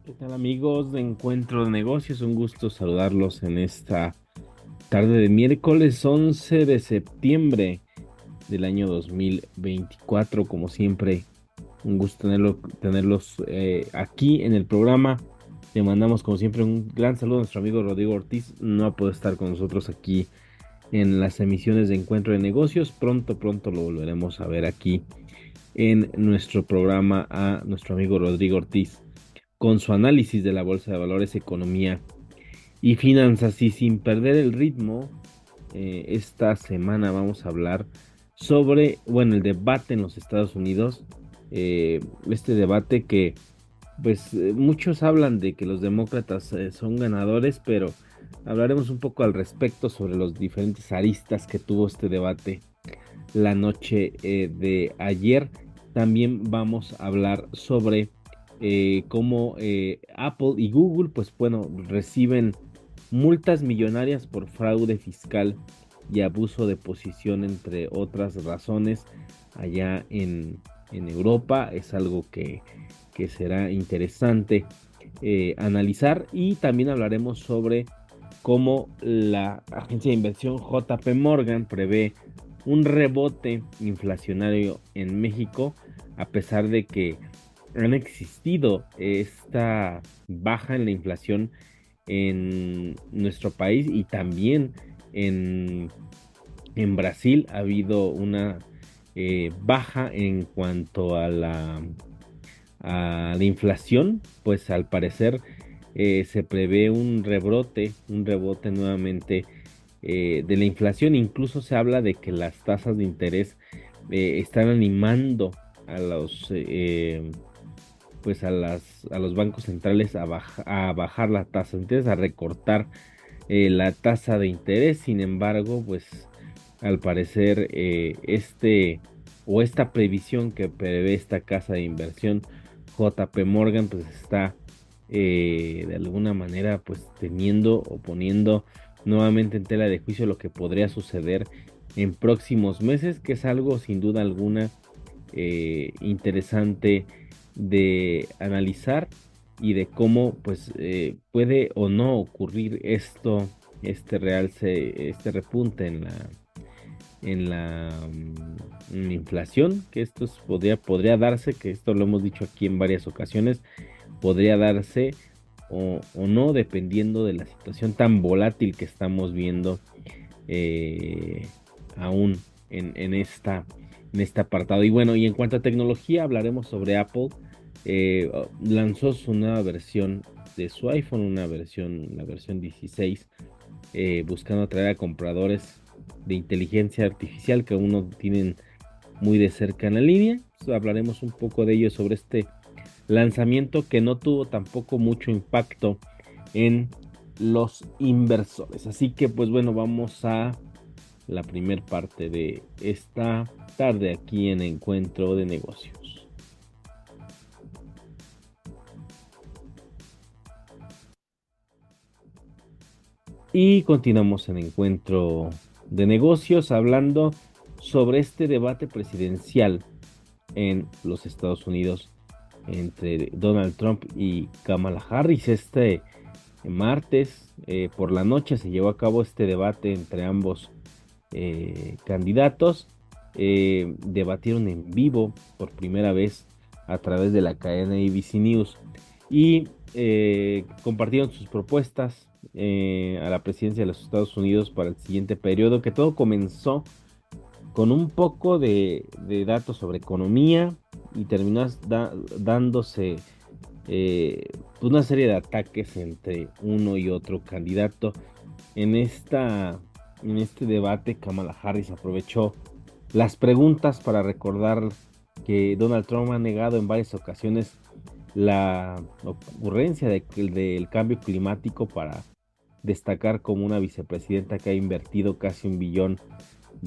¿Qué tal amigos de Encuentro de Negocios? Un gusto saludarlos en esta tarde de miércoles 11 de septiembre del año 2024. Como siempre, un gusto tenerlos aquí en el programa. Le mandamos como siempre un gran saludo a nuestro amigo Rodrigo Ortiz. No ha podido estar con nosotros aquí en las emisiones de Encuentro de Negocios. Pronto lo volveremos a ver aquí en nuestro programa a nuestro amigo Rodrigo Ortiz con su análisis de la bolsa de valores, economía y finanzas. Y sin perder el ritmo, esta semana vamos a hablar sobre, bueno, el debate en los Estados Unidos. Este debate que, pues, muchos hablan de que los demócratas son ganadores, pero hablaremos un poco al respecto sobre los diferentes aristas que tuvo este debate la noche de ayer. También vamos a hablar sobre cómo Apple y Google, pues bueno, reciben multas millonarias por fraude fiscal y abuso de posición, entre otras razones, allá en Europa. Es algo que será interesante analizar, y también hablaremos sobre cómo la agencia de inversión JP Morgan prevé un rebote inflacionario en México, a pesar de que han existido esta baja en la inflación en nuestro país y también en, en Brasil. Ha habido una baja en cuanto a la inflación. Pues al parecer se prevé un rebote nuevamente de la inflación. Incluso se habla de que las tasas de interés están animando a a los bancos centrales a bajar la tasa de interés, a recortar la tasa de interés. Sin embargo, pues al parecer esta previsión que prevé esta casa de inversión JP Morgan, pues está de alguna manera pues teniendo o poniendo nuevamente en tela de juicio lo que podría suceder en próximos meses, que es algo sin duda alguna interesante de analizar, y de cómo pues puede o no ocurrir este repunte en la inflación. Que podría darse, que esto lo hemos dicho aquí en varias ocasiones, podría darse o no, dependiendo de la situación tan volátil que estamos viendo eh, aún en este apartado. Y bueno, y en cuanto a tecnología, hablaremos sobre Apple. Lanzó su nueva versión de su iPhone, la versión 16, buscando atraer a compradores de inteligencia artificial que aún no tienen muy de cerca en la línea. Pues hablaremos un poco de ello, sobre este lanzamiento que no tuvo tampoco mucho impacto en los inversores. Así que pues bueno, vamos a la primer parte de esta tarde aquí en Encuentro de Negocios. Y continuamos en Encuentro de Negocios hablando sobre este debate presidencial en los Estados Unidos entre Donald Trump y Kamala Harris. Este martes por la noche se llevó a cabo este debate entre ambos candidatos. Debatieron en vivo por primera vez a través de la cadena ABC News, y compartieron sus propuestas a la presidencia de los Estados Unidos para el siguiente periodo, que todo comenzó con un poco de datos sobre economía, y terminó dándose una serie de ataques entre uno y otro candidato. En en este debate, Kamala Harris aprovechó las preguntas para recordar que Donald Trump ha negado en varias ocasiones la ocurrencia del cambio climático, para destacar como una vicepresidenta que ha invertido casi $1 billón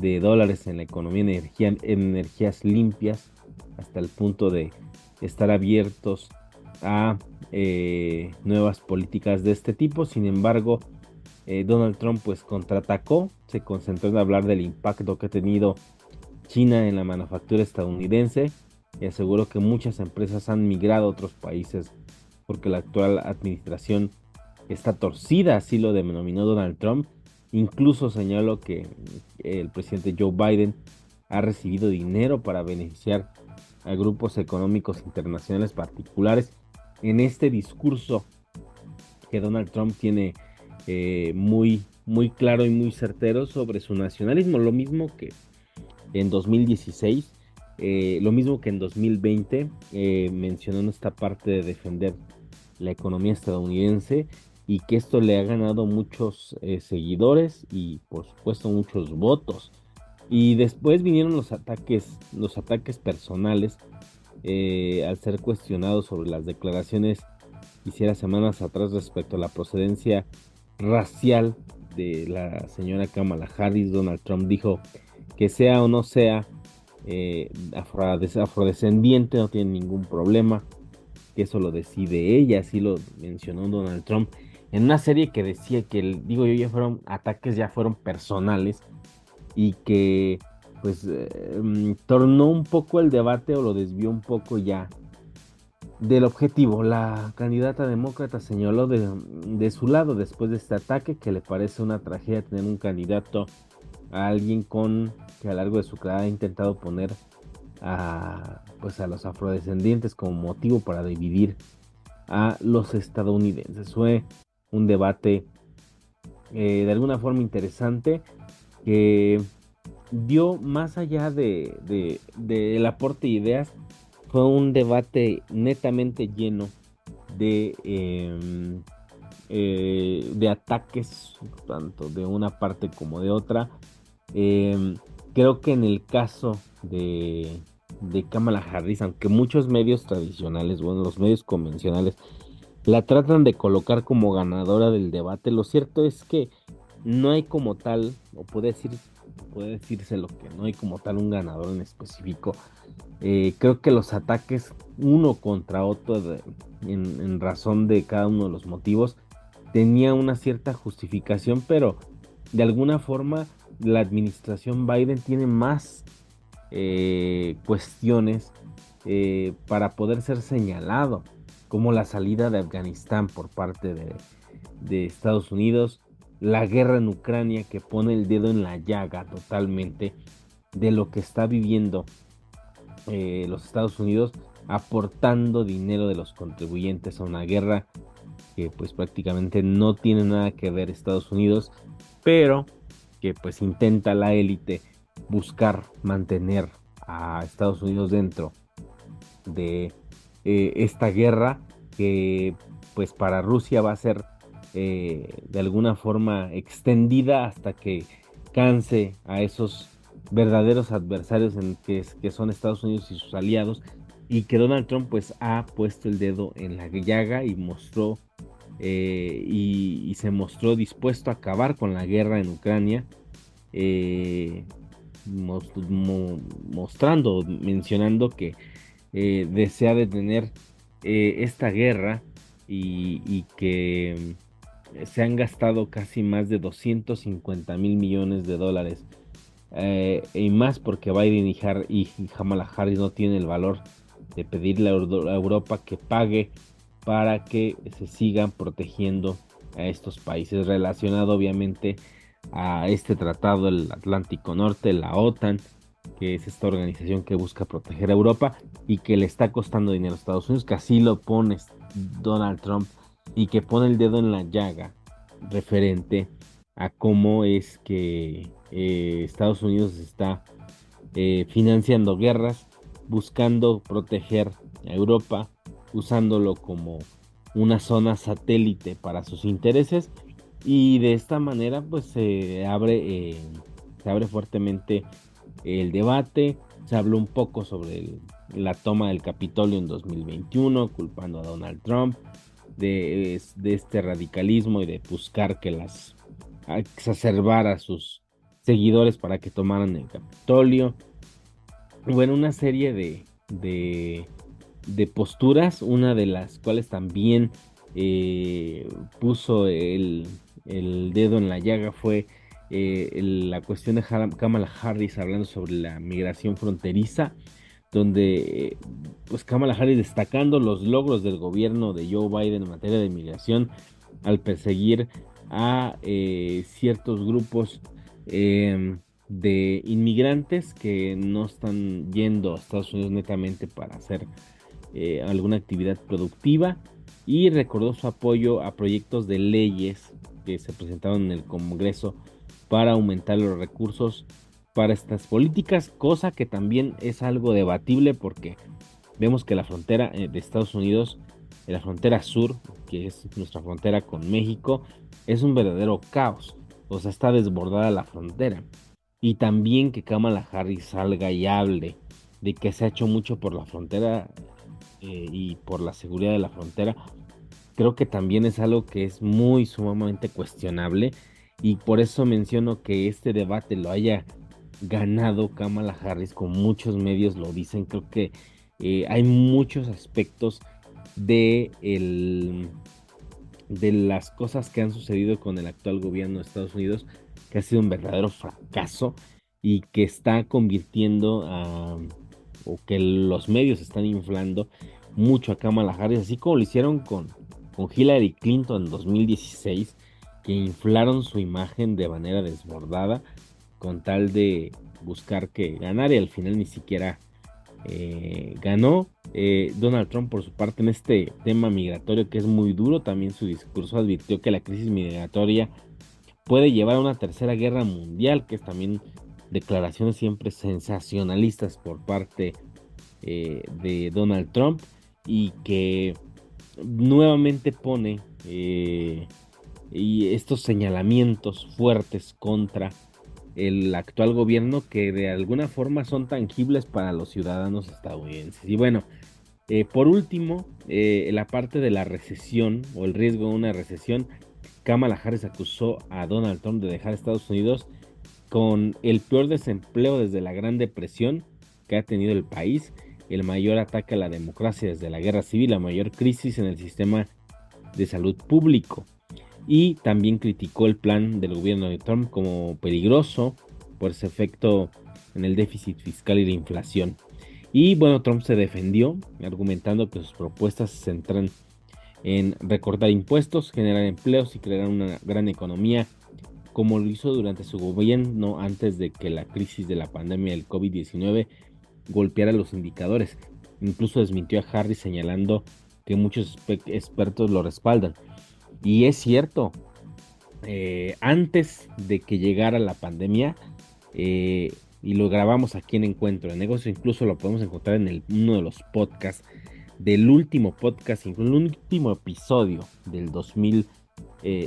en la economía, en energías limpias, hasta el punto de estar abiertos a nuevas políticas de este tipo. Sin embargo, Donald Trump pues contraatacó, se concentró en hablar del impacto que ha tenido China en la manufactura estadounidense y aseguró que muchas empresas han migrado a otros países porque la actual administración está torcida, así lo denominó Donald Trump. Incluso señaló que el presidente Joe Biden ha recibido dinero para beneficiar a grupos económicos internacionales particulares en este discurso que Donald Trump tiene muy claro y muy certero sobre su nacionalismo, lo mismo que en 2016, lo mismo que en 2020, mencionando esta parte de defender la economía estadounidense y que esto le ha ganado muchos seguidores y por supuesto muchos votos. Y después vinieron los ataques personales al ser cuestionado sobre las declaraciones que hiciera semanas atrás respecto a la procedencia racial de la señora Kamala Harris. Donald Trump dijo que sea o no sea afrodescendiente, no tiene ningún problema, que eso lo decide ella, así lo mencionó Donald Trump en una serie que decía que, digo yo, ya fueron ataques, ya fueron personales y que pues tornó un poco el debate o lo desvió un poco ya del objetivo. La candidata demócrata señaló de su lado después de este ataque que le parece una tragedia tener un candidato a alguien con que a lo largo de su carrera ha intentado poner pues a los afrodescendientes como motivo para dividir a los estadounidenses. Fue un debate de alguna forma interesante que dio más allá del aporte de ideas. Fue un debate netamente lleno de ataques, tanto de una parte como de otra. Em, Creo que en el caso de Kamala Harris, aunque muchos medios tradicionales, bueno, los medios convencionales, la tratan de colocar como ganadora del debate, lo cierto es que no hay como tal, puede decirse lo que no hay como tal un ganador en específico. Creo que los ataques uno contra otro en razón de cada uno de los motivos tenía una cierta justificación, pero de alguna forma la administración Biden tiene más cuestiones para poder ser señalado, como la salida de Afganistán por parte de Estados Unidos, la guerra en Ucrania que pone el dedo en la llaga totalmente de lo que está viviendo los Estados Unidos, aportando dinero de los contribuyentes a una guerra que pues prácticamente no tiene nada que ver Estados Unidos, pero que pues intenta la élite buscar mantener a Estados Unidos dentro de esta guerra que pues para Rusia va a ser de alguna forma extendida hasta que canse a esos verdaderos adversarios que son Estados Unidos y sus aliados, y que Donald Trump pues ha puesto el dedo en la llaga y y se mostró dispuesto a acabar con la guerra en Ucrania, eh, mencionando que desea detener esta guerra y que se han gastado casi más de 250 mil millones de dólares y más porque Biden y Kamala Harris no tienen el valor de pedirle a Europa que pague para que se sigan protegiendo a estos países, relacionado obviamente a este tratado del Atlántico Norte, la OTAN, que es esta organización que busca proteger a Europa y que le está costando dinero a Estados Unidos, que así lo pone Donald Trump y que pone el dedo en la llaga referente a cómo es que Estados Unidos está financiando guerras, buscando proteger a Europa, usándolo como una zona satélite para sus intereses, y de esta manera pues se abre fuertemente el debate. Se habló un poco sobre la toma del Capitolio en 2021, culpando a Donald Trump de este radicalismo y de buscar a exacerbar a sus seguidores para que tomaran el Capitolio. Bueno, una serie de posturas, una de las cuales también puso el dedo en la llaga fue la cuestión de Kamala Harris hablando sobre la migración fronteriza, donde pues Kamala Harris destacando los logros del gobierno de Joe Biden en materia de migración al perseguir a ciertos grupos de inmigrantes que no están yendo a Estados Unidos netamente para hacer alguna actividad productiva, y recordó su apoyo a proyectos de leyes que se presentaron en el Congreso para aumentar los recursos para estas políticas, cosa que también es algo debatible porque vemos que la frontera de Estados Unidos, la frontera sur, que es nuestra frontera con México, es un verdadero caos. O sea, está desbordada la frontera. Y también que Kamala Harris salga y hable de que se ha hecho mucho por la frontera y por la seguridad de la frontera, creo que también es algo que es muy sumamente cuestionable, y por eso menciono que este debate lo haya ganado Kamala Harris, con muchos medios lo dicen. Creo que hay muchos aspectos de, de las cosas que han sucedido con el actual gobierno de Estados Unidos, que ha sido un verdadero fracaso y que está convirtiendo o que los medios están inflando mucho a Kamala Harris, así como lo hicieron con Hillary Clinton en 2016, que inflaron su imagen de manera desbordada con tal de buscar que ganara, y al final ni siquiera ganó. Donald Trump, por su parte, en este tema migratorio que es muy duro, también su discurso advirtió que la crisis migratoria puede llevar a una tercera guerra mundial, que es también declaraciones siempre sensacionalistas por parte de Donald Trump, y que nuevamente pone y estos señalamientos fuertes contra el actual gobierno, que de alguna forma son tangibles para los ciudadanos estadounidenses. Y bueno, por último, la parte de la recesión o el riesgo de una recesión, Kamala Harris acusó a Donald Trump de dejar Estados Unidos con el peor desempleo desde la Gran Depresión que ha tenido el país, el mayor ataque a la democracia desde la Guerra Civil, la mayor crisis en el sistema de salud público. Y también criticó el plan del gobierno de Trump como peligroso por ese efecto en el déficit fiscal y la inflación. Y bueno, Trump se defendió argumentando que sus propuestas se centran en recortar impuestos, generar empleos y crear una gran economía, como lo hizo durante su gobierno antes de que la crisis de la pandemia del COVID-19 golpeara los indicadores. Incluso desmintió a Harris señalando que muchos expertos lo respaldan. Y es cierto, antes de que llegara la pandemia, y lo grabamos aquí en Encuentro de Negocios, incluso lo podemos encontrar en uno de los podcasts, del último podcast, incluso el último episodio del 2000,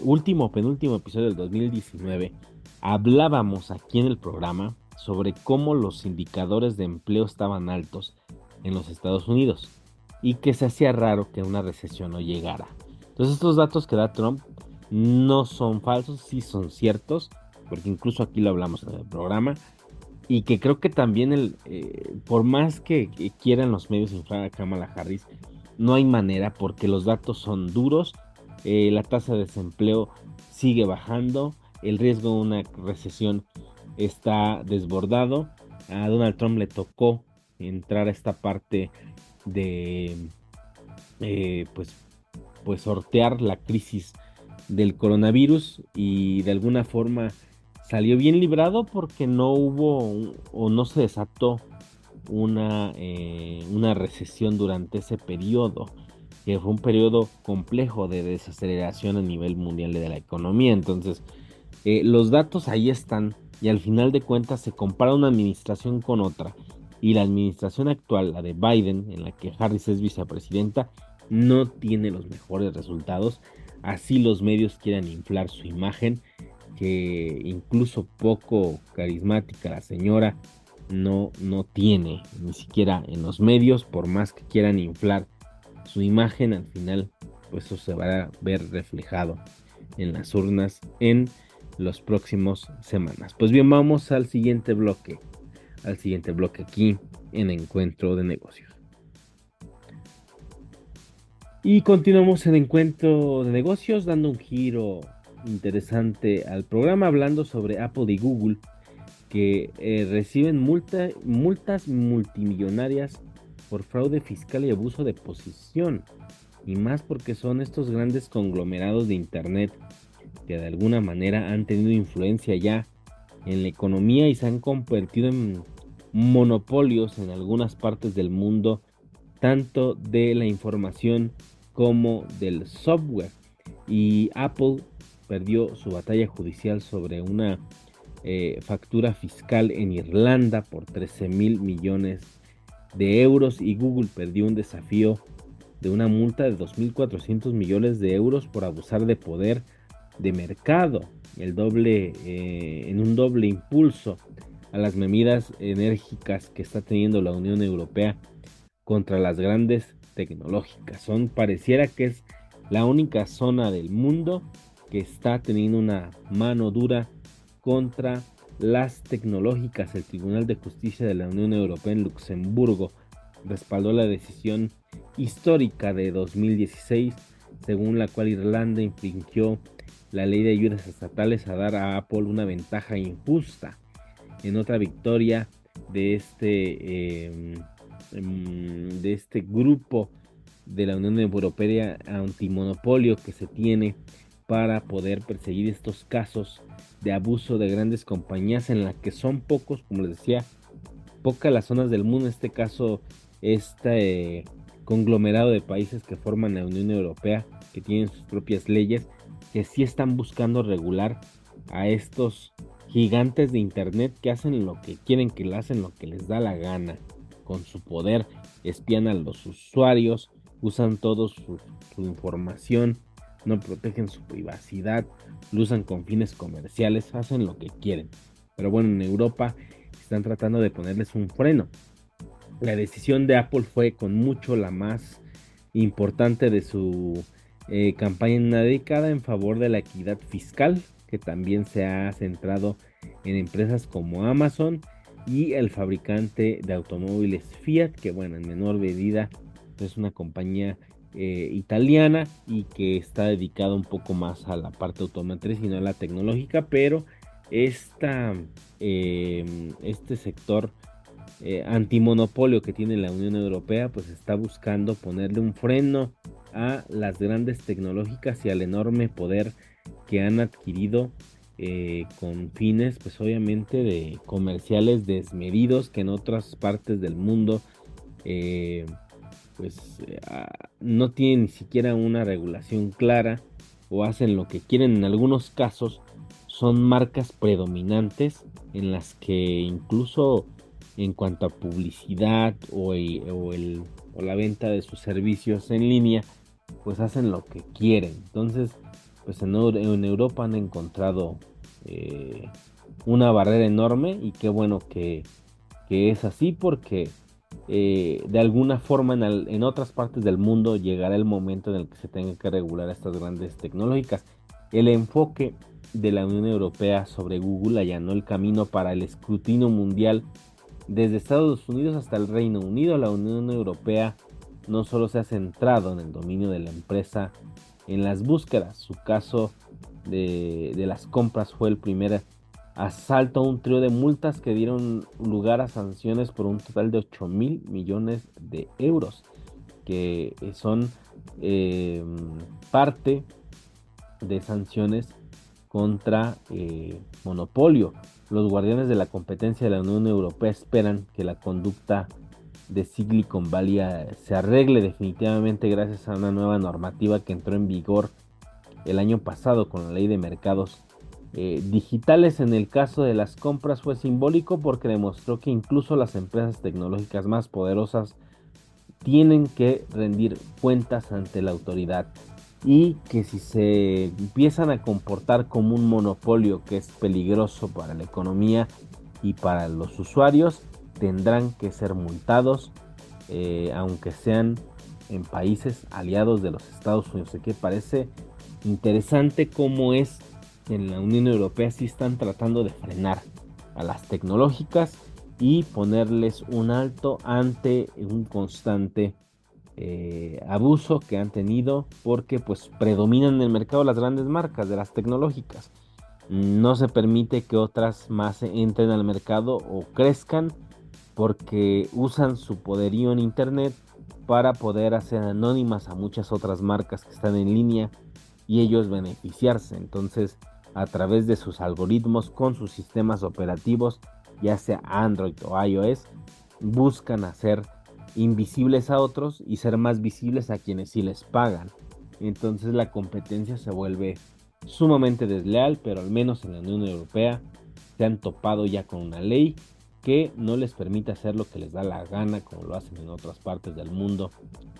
último, penúltimo episodio del 2019, hablábamos aquí en el programa sobre cómo los indicadores de empleo estaban altos en los Estados Unidos y que se hacía raro que una recesión no llegara. Entonces estos datos que da Trump no son falsos, sí son ciertos, porque incluso aquí lo hablamos en el programa, y que creo que también por más que quieran los medios inflar a Kamala Harris, no hay manera porque los datos son duros. La tasa de desempleo sigue bajando, el riesgo de una recesión está desbordado. A Donald Trump le tocó entrar a esta parte de pues sortear la crisis del coronavirus, y de alguna forma salió bien librado porque no hubo o no se desató una recesión durante ese periodo, que fue un periodo complejo de desaceleración a nivel mundial de la economía. Entonces, los datos ahí están, y al final de cuentas se compara una administración con otra, y la administración actual, la de Biden, en la que Harris es vicepresidenta, no tiene los mejores resultados. Así los medios quieran inflar su imagen, que incluso poco carismática la señora no tiene, ni siquiera en los medios, por más que quieran inflar su imagen, al final pues eso se va a ver reflejado en las urnas en los próximos semanas. Pues bien, vamos al siguiente bloque aquí en Encuentro de Negocios. Y continuamos en Encuentro de Negocios, dando un giro interesante al programa hablando sobre Apple y Google que reciben multas multimillonarias por fraude fiscal y abuso de posición. Y más porque son estos grandes conglomerados de Internet que de alguna manera han tenido influencia ya en la economía y se han convertido en monopolios en algunas partes del mundo, tanto de la información como del software. Y Apple perdió su batalla judicial sobre una factura fiscal en Irlanda por 13.000 millones de euros y Google perdió un desafío de una multa de 2.400 millones de euros por abusar de poder de mercado, en un doble impulso a las medidas enérgicas que está teniendo la Unión Europea contra las grandes tecnológicas. Pareciera que es la única zona del mundo que está teniendo una mano dura contra las tecnológicas. El Tribunal de Justicia de la Unión Europea en Luxemburgo respaldó la decisión histórica de 2016, según la cual Irlanda infringió la ley de ayudas estatales a dar a Apple una ventaja injusta. En otra victoria de este grupo de la Unión Europea antimonopolio que se tiene para poder perseguir estos casos de abuso de grandes compañías en las que son pocos, como les decía, pocas las zonas del mundo, en este caso este conglomerado de países que forman la Unión Europea, que tienen sus propias leyes, que sí están buscando regular a estos gigantes de Internet que hacen lo que quieren, que le hacen lo que les da la gana, con su poder, espían a los usuarios, usan toda su información, no protegen su privacidad, lo usan con fines comerciales, hacen lo que quieren. Pero bueno, en Europa están tratando de ponerles un freno. La decisión de Apple fue con mucho la más importante de su campaña en una década en favor de la equidad fiscal, que también se ha centrado en empresas como Amazon y el fabricante de automóviles Fiat, que bueno, en menor medida es una compañía italiana y que está dedicada un poco más a la parte automotriz y no a la tecnológica, pero este sector antimonopolio que tiene la Unión Europea, pues está buscando ponerle un freno a las grandes tecnológicas y al enorme poder que han adquirido con fines, pues obviamente de comerciales desmedidos que en otras partes del mundo eh, no tienen ni siquiera una regulación clara o hacen lo que quieren. En algunos casos son marcas predominantes en las que incluso en cuanto a publicidad o la venta de sus servicios en línea, pues hacen lo que quieren. Entonces, pues en Europa han encontrado una barrera enorme y qué bueno que es así porque de alguna forma en otras partes del mundo llegará el momento en el que se tenga que regular estas grandes tecnológicas. El enfoque de la Unión Europea sobre Google allanó el camino para el escrutinio mundial desde Estados Unidos hasta el Reino Unido. La Unión Europea no solo se ha centrado en el dominio de la empresa en las búsquedas, su caso de las compras fue el primer asalto a un trío de multas que dieron lugar a sanciones por un total de 8.000 millones de euros, que son parte de sanciones contra monopolio. Los guardianes de la competencia de la Unión Europea esperan que la conducta de Silicon Valley se arregle definitivamente gracias a una nueva normativa que entró en vigor el año pasado con la ley de mercados digitales. En el caso de las compras fue simbólico porque demostró que incluso las empresas tecnológicas más poderosas tienen que rendir cuentas ante la autoridad y que si se empiezan a comportar como un monopolio que es peligroso para la economía y para los usuarios, tendrán que ser multados, aunque sean en países aliados de los Estados Unidos. Así que parece interesante cómo es que en la Unión Europea sí están tratando de frenar a las tecnológicas y ponerles un alto ante un constante abuso que han tenido porque pues predominan en el mercado las grandes marcas de las tecnológicas. No se permite que otras más entren al mercado o crezcan porque usan su poderío en internet para poder hacer anónimas a muchas otras marcas que están en línea y ellos beneficiarse. Entonces, a través de sus algoritmos con sus sistemas operativos, ya sea Android o iOS, buscan hacer invisibles a otros y ser más visibles a quienes sí les pagan. Entonces la competencia se vuelve sumamente desleal, pero al menos en la Unión Europea se han topado ya con una ley que no les permite hacer lo que les da la gana, como lo hacen en otras partes del mundo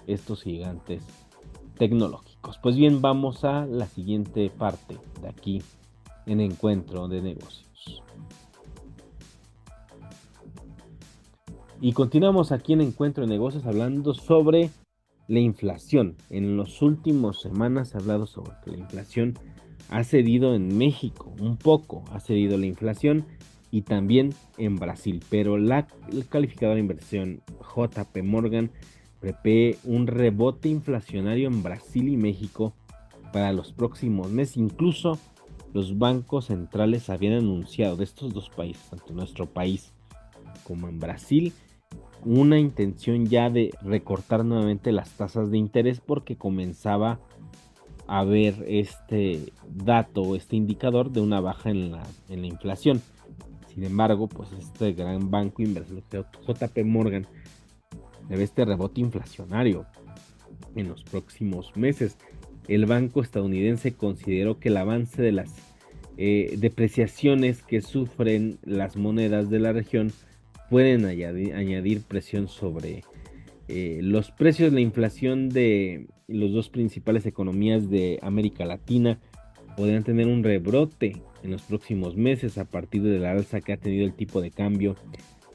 estos gigantes tecnológicos. Pues bien, vamos a la siguiente parte de aquí en Encuentro de Negocios. Y continuamos aquí en Encuentro de Negocios hablando sobre la inflación. En las últimas semanas se ha hablado sobre que la inflación ha cedido en México, un poco ha cedido la inflación y también en Brasil, pero el calificador de inversión JP Morgan prevé un rebote inflacionario en Brasil y México para los próximos meses. Incluso los bancos centrales habían anunciado de estos dos países, tanto nuestro país como en Brasil, una intención ya de recortar nuevamente las tasas de interés porque comenzaba a ver este dato, este indicador de una baja en la inflación. Sin embargo, pues este gran banco inversor JP Morgan debe este rebote inflacionario en los próximos meses. El banco estadounidense consideró que el avance de las depreciaciones que sufren las monedas de la región pueden añadir presión sobre los precios. La inflación de las dos principales economías de América Latina podrían tener un rebrote en los próximos meses a partir de la alza que ha tenido el tipo de cambio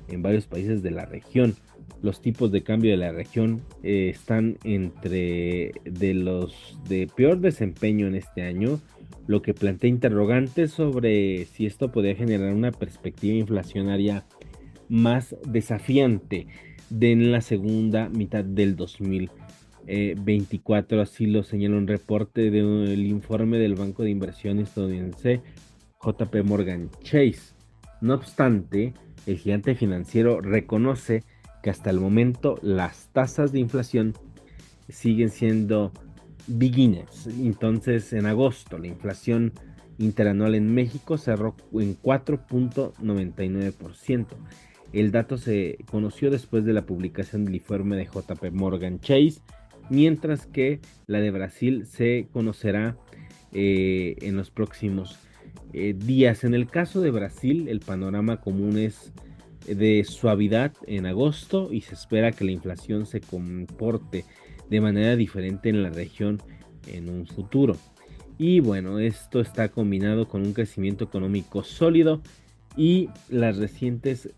en varios países de la región. Los tipos de cambio de la región están entre de los de peor desempeño en este año, lo que plantea interrogantes sobre si esto podría generar una perspectiva inflacionaria más desafiante en la segunda mitad del 2024. Así lo señala un reporte del informe del banco de inversión estadounidense JP Morgan Chase. No obstante, el gigante financiero reconoce que hasta el momento las tasas de inflación siguen siendo beginners. Entonces, en agosto, la inflación interanual en México cerró en 4.99%. El dato se conoció después de la publicación del informe de JP Morgan Chase, mientras que la de Brasil se conocerá en los próximos días. En el caso de Brasil, el panorama común es de suavidad en agosto y se espera que la inflación se comporte de manera diferente en la región en un futuro. Y bueno, esto está combinado con un crecimiento económico sólido y las recientes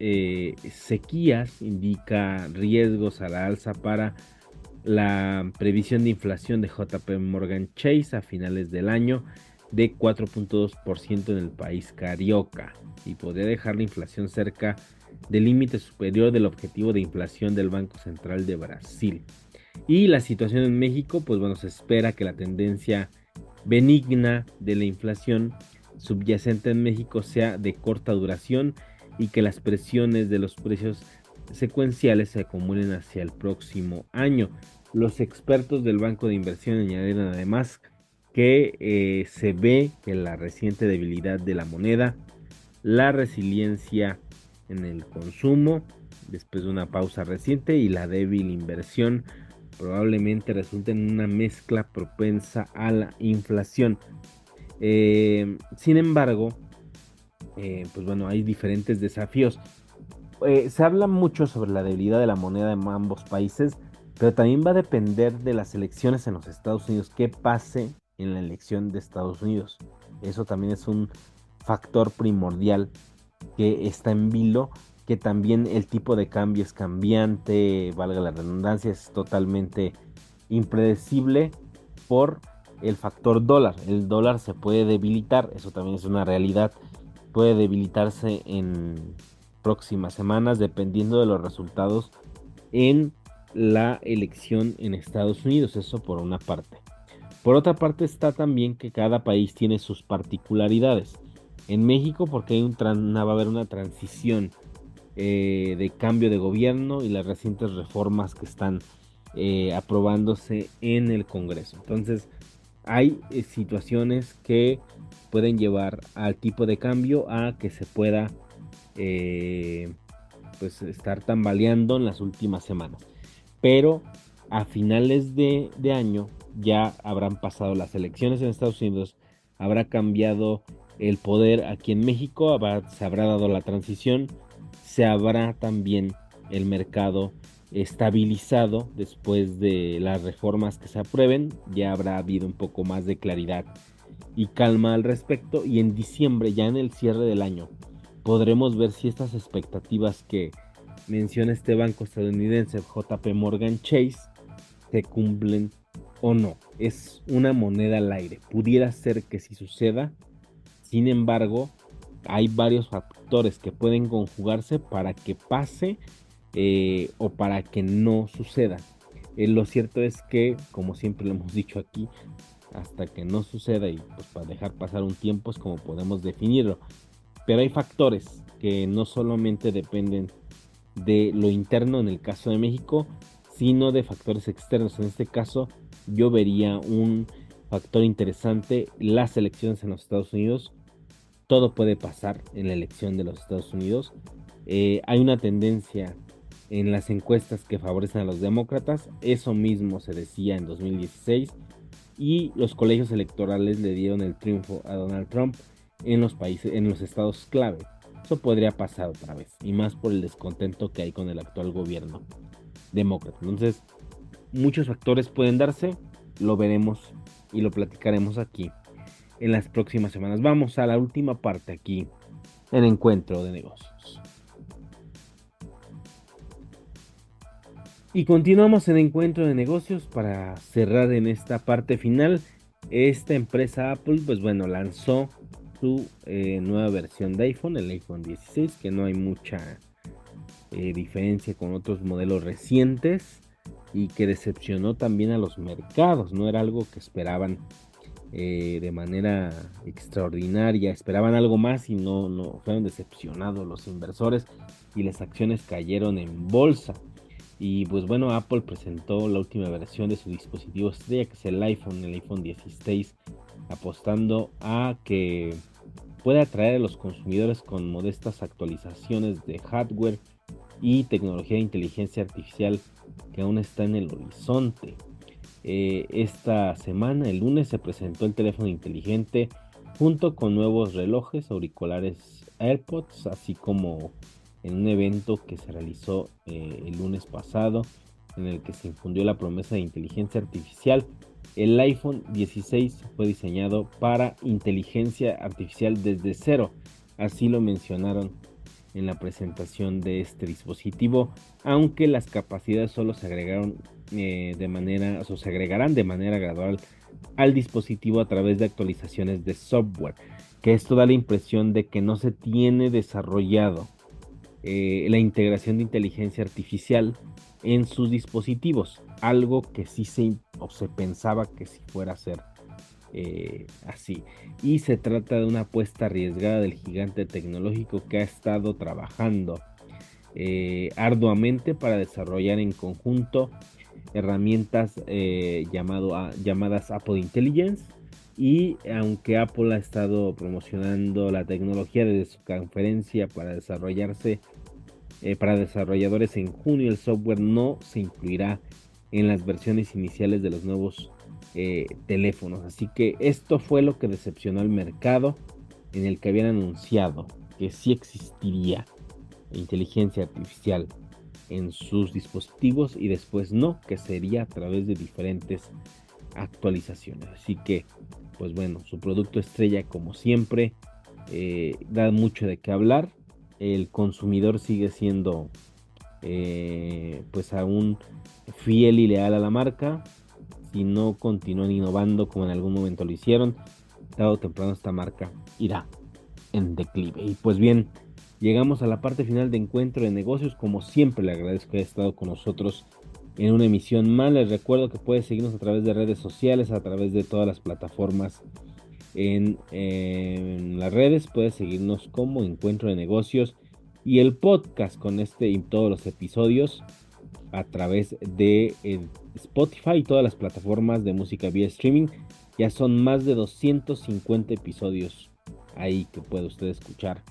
sequías indica riesgos a la alza para la previsión de inflación de JP Morgan Chase a finales del año de 4.2% en el país carioca y podría dejar la inflación cerca del límite superior del objetivo de inflación del Banco Central de Brasil. Y la situación en México, pues bueno, se espera que la tendencia benigna de la inflación subyacente en México sea de corta duración y que las presiones de los precios secuenciales se acumulen hacia el próximo año. Los expertos del Banco de Inversión añadieron además que se ve que la reciente debilidad de la moneda, la resiliencia en el consumo después de una pausa reciente y la débil inversión probablemente resulten en una mezcla propensa a la inflación. Sin embargo, pues bueno, hay diferentes desafíos. Se habla mucho sobre la debilidad de la moneda en ambos países, pero también va a depender de las elecciones en los Estados Unidos, qué pase en la elección de Estados Unidos. Eso también es un factor primordial que está en vilo, que también el tipo de cambio es cambiante, valga la redundancia, es totalmente impredecible por el factor dólar. El dólar se puede debilitar, eso también es una realidad, puede debilitarse en próximas semanas dependiendo de los resultados en la elección en Estados Unidos, eso por una parte. Por otra parte está también que cada país tiene sus particularidades. En México, porque va a haber una transición de cambio de gobierno y las recientes reformas que están aprobándose en el Congreso. Entonces, hay situaciones que pueden llevar al tipo de cambio a que se pueda eh, pues estar tambaleando en las últimas semanas. Pero a finales de año ya habrán pasado las elecciones en Estados Unidos, habrá cambiado el poder aquí en México, se habrá dado la transición, se habrá también el mercado estabilizado después de las reformas que se aprueben, ya habrá habido un poco más de claridad y calma al respecto, y en diciembre, ya en el cierre del año, podremos ver si estas expectativas que menciona este banco estadounidense JP Morgan Chase se cumplen o no. Es una moneda al aire. Pudiera ser que sí suceda. Sin embargo, hay varios factores que pueden conjugarse para que pase o para que no suceda. Lo cierto es que, como siempre lo hemos dicho aquí, hasta que no suceda y pues para dejar pasar un tiempo es como podemos definirlo. Pero hay factores que no solamente dependen de lo interno en el caso de México, sino de factores externos. En este caso, yo vería un factor interesante, las elecciones en los Estados Unidos. Todo puede pasar en la elección de los Estados Unidos. Hay una tendencia en las encuestas que favorecen a los demócratas. Eso mismo se decía en 2016 y los colegios electorales le dieron el triunfo a Donald Trump en los países, en los estados clave. Eso podría pasar otra vez, y más por el descontento que hay con el actual gobierno demócrata. Entonces, muchos factores pueden darse, lo veremos y lo platicaremos aquí en las próximas semanas. Vamos a la última parte aquí en Encuentro de Negocios. Y continuamos en Encuentro de Negocios para cerrar en esta parte final. Esta empresa Apple, pues bueno, lanzó su nueva versión de iPhone, el iPhone 16, que no hay mucha diferencia con otros modelos recientes y que decepcionó también a los mercados. No era algo que esperaban de manera extraordinaria, esperaban algo más y no fueron decepcionados los inversores y las acciones cayeron en bolsa. Y pues bueno, Apple presentó la última versión de su dispositivo estrella, que es el iPhone 16, apostando a que pueda atraer a los consumidores con modestas actualizaciones de hardware y tecnología de inteligencia artificial que aún está en el horizonte. Esta semana, el lunes, se presentó el teléfono inteligente junto con nuevos relojes, auriculares AirPods, así como en un evento que se realizó el lunes pasado, en el que se infundió la promesa de inteligencia artificial. El iPhone 16 fue diseñado para inteligencia artificial desde cero, así lo mencionaron en la presentación de este dispositivo, aunque las capacidades solo se agregaron se agregarán de manera gradual al dispositivo a través de actualizaciones de software, que esto da la impresión de que no se tiene desarrollado la integración de inteligencia artificial en sus dispositivos, algo que sí se pensaba que sí fuera a ser así. Y se trata de una apuesta arriesgada del gigante tecnológico que ha estado trabajando arduamente para desarrollar en conjunto herramientas llamadas Apple Intelligence. Y aunque Apple ha estado promocionando la tecnología desde su conferencia para desarrolladores en junio, el software no se incluirá en las versiones iniciales de los nuevos teléfonos. Así que esto fue lo que decepcionó al mercado, en el que habían anunciado que sí existiría inteligencia artificial en sus dispositivos y después no, que sería a través de diferentes actualizaciones. Así que, pues bueno, su producto estrella, como siempre, da mucho de qué hablar. El consumidor sigue siendo pues aún fiel y leal a la marca. Si no continúan innovando como en algún momento lo hicieron, tarde o temprano esta marca irá en declive. Y pues bien, llegamos a la parte final de Encuentro de Negocios. Como siempre, le agradezco que haya estado con nosotros en una emisión más. Les recuerdo que puedes seguirnos a través de redes sociales, a través de todas las plataformas en las redes. Puedes seguirnos como Encuentro de Negocios y el podcast con este y todos los episodios a través de Spotify y todas las plataformas de música vía streaming. Ya son más de 250 episodios ahí que puede usted escuchar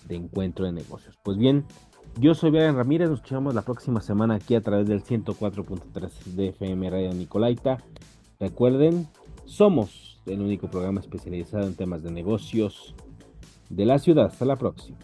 de Encuentro de Negocios. Pues bien, yo soy Brian Ramírez, nos escuchamos la próxima semana aquí a través del 104.3 de FM Radio Nicolaita. Recuerden, somos el único programa especializado en temas de negocios de la ciudad. Hasta la próxima.